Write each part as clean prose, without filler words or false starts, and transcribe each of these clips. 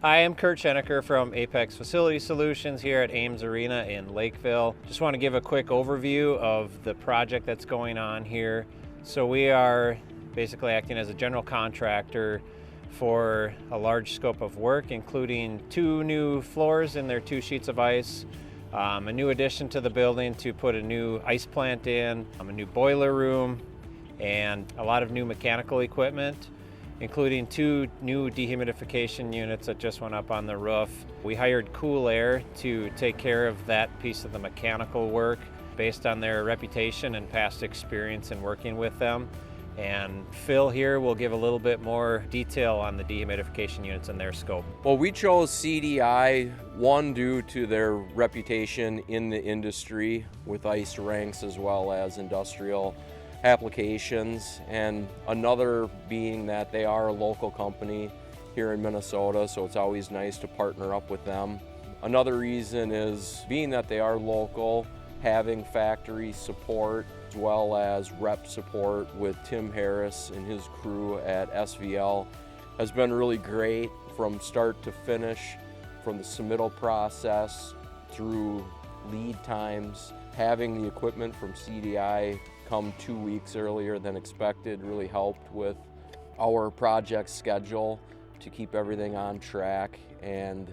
I am Kurt Schenecker from Apex Facility Solutions here at Ames Arena in Lakeville. Just want to give a quick overview of the project that's going on here. So we are basically acting as a general contractor for a large scope of work, including 2 new floors and their 2 sheets of ice, a new addition to the building to put a new ice plant in, a new boiler room, and a lot of new mechanical equipment, including 2 new dehumidification units that just went up on the roof. We hired Cool Air to take care of that piece of the mechanical work based on their reputation and past experience in working with them. And Phil here will give a little bit more detail on the dehumidification units and their scope. Well, we chose CDI, one, due to their reputation in the industry with ice ranks as well as industrial applications, and another being that they are a local company here in Minnesota, so it's always nice to partner up with them. Another reason is being that they are local, having factory support as well as rep support with Tim Harris and his crew at SVL has been really great from start to finish, from the submittal process through lead times. Having the equipment from CDI come 2 weeks earlier than expected really helped with our project schedule to keep everything on track and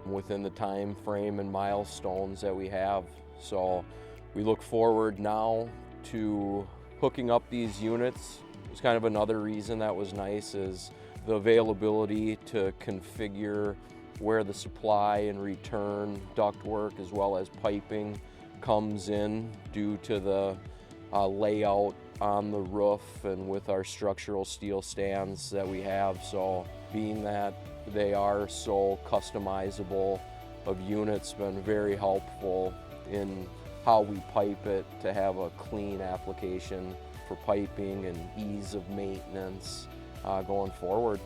within the time frame and milestones that we have. So we look forward now to hooking up these units. It's kind of another reason that was nice is the availability to configure where the supply and return ductwork as well as piping comes in due to the layout on the roof and with our structural steel stands that we have. So being that they are so customizable of units, been very helpful in how we pipe it to have a clean application for piping and ease of maintenance going forward.